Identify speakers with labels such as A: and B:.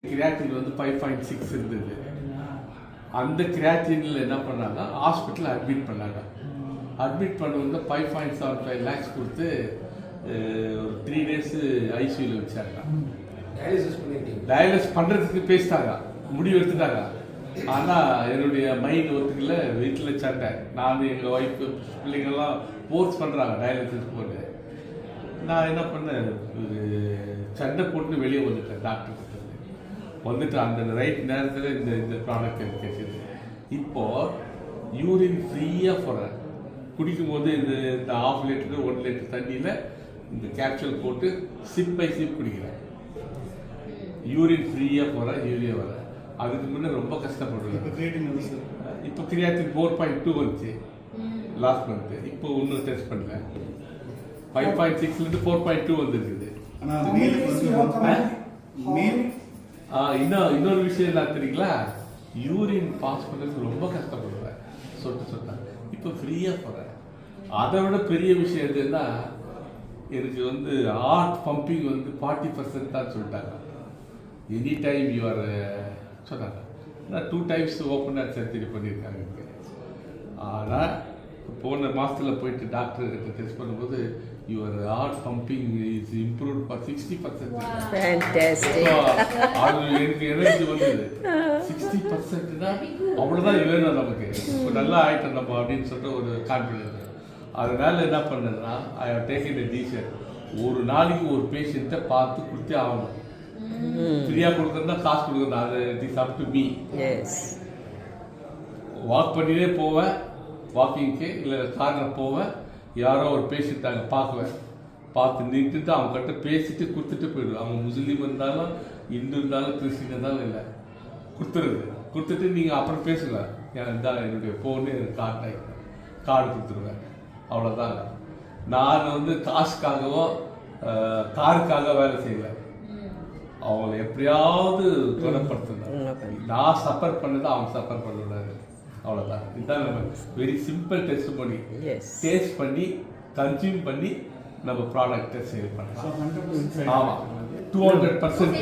A: Creatine வந்து 5.6 இருந்தது. அந்த கிரியாட்டினில் என்ன பண்ணாங்க, ஹாஸ்பிட்டலில் அட்மிட் பண்ணாங்க. அட்மிட் பண்ண வந்து 5.75 lakhs கொடுத்து ஒரு 3 days ஐசியூவில் வச்சாங்க. டயாலிசிஸ் பண்ணுறதுக்கு பேசிட்டாங்க, முடிவு எடுத்துட்டாங்க. ஆனால் என்னுடைய மைண்ட் ஒத்துக்கல, வீட்டில் சண்டை. நான் எங்கள் ஒய்ஃபு பிள்ளைங்கள்லாம் ஃபோர்ஸ் பண்ணுறாங்க டயாலிசிஸ் போட்டு. நான் என்ன பண்ணேன், ஒரு சண்டை போட்டு வெளியே வந்துட்டேன். டாக்டர் வந்துட்டு அந்த ரைட் நேரத்தில் இந்த ப்ராடக்ட் எனக்கு கிடைச்சிது. இப்போது யூரின் ஃப்ரீயாக போகிறேன். குடிக்கும்போது இந்த 1/2 லிட்டர் 1 லிட்டர் தண்ணியில் இந்த கேப்சூல் போட்டு சிப் பை சிப் குடிக்கிறேன். யூரின் ஃப்ரீயாக போகிறேன், யூரியா வரேன். அதுக்கு முன்னே ரொம்ப கஷ்டப்படுறேன். இப்போ கிரியாட்டின் 4.2 வந்துச்சு லாஸ்ட் மந்த்து. இப்போ இன்னும் டெஸ்ட் பண்ணல. 5.6 4.2 வந்துருக்குது. இன்னொரு விஷயம் என்ன தெரியுங்களா, யூரின் பாஸ் பண்ணுறதுக்கு ரொம்ப கஷ்டப்படுவேன், சொட்டேன். இப்போ ஃப்ரீயாக போகிறேன். அதை விட பெரிய விஷயம் எதுன்னா, எனக்கு வந்து ஹார்ட் பம்பிங் வந்து 40% தான் சொல்லிட்டாங்க. எனி டைம் யூஆர் சொன்னாங்க. நான் 2 times ஓப்பன் ஹார்ட் சர்ஜரி பண்ணியிருக்காங்க இங்கே. ஆனால் போன மாதத்தில் போயிட்டு டாக்டர் கிட்ட டெஸ்ட் பண்ணும்போது your heart pumping is improved for 60%. அது எனக்கு எனர்ஜி வந்தது 60%னா அவ்வளோதான் வேணும் நமக்கு. இப்போ நல்லா ஆகிட்டோம் நம்ம அப்படின்னு சொல்லிட்டு ஒரு கான்ஃபிடன்ஸ். அதனால என்ன பண்ணதுன்னா, I have taken a decision. ஒரு நாளைக்கு ஒரு பேஷண்ட்டை பார்த்து கொடுத்தே ஆகணும். ஃப்ரீயாக கொடுக்குறதா காசு கொடுக்குறது, அது it is up to me. Walk பண்ணிட்டே போவேன், வாக்கிங்க்கு இல்லை காரில் போவேன். யாரோ ஒரு பேஷண்ட் அங்கே பார்க்குவேன், பார்த்து நின்றுட்டு அவங்க கிட்ட பேசிட்டு கொடுத்துட்டு போயிடுவேன். அவங்க முஸ்லீம் இருந்தாலும் இந்து இருந்தாலும் கிறிஸ்டின் இருந்தாலும் இல்லை, கொடுத்துட்டு நீங்கள் அப்புறம் பேசுங்க. இருந்தால் என்னுடைய ஃபோனு எனக்கு கார்டு கொடுத்துருவேன். அவ்வளோதாங்க. நான் வந்து காசுக்காகவோ காருக்காக வேலை செய்வேன். அவங்கள எப்படியாவது குணப்படுத்தணும். நான் சஃபர் பண்ணதை அவங்க சஃபர் பண்ணக்கூடாது. அவ்வளோதான். இதுதான் நம்ம வெரி சிம்பிள் டெஸ்ட் பண்ணி டேஸ்ட் பண்ணி கன்சியூம் பண்ணி நம்ம ப்ராடக்ட்டை சேல் பண்ணலாம். ஆமாம், 200%.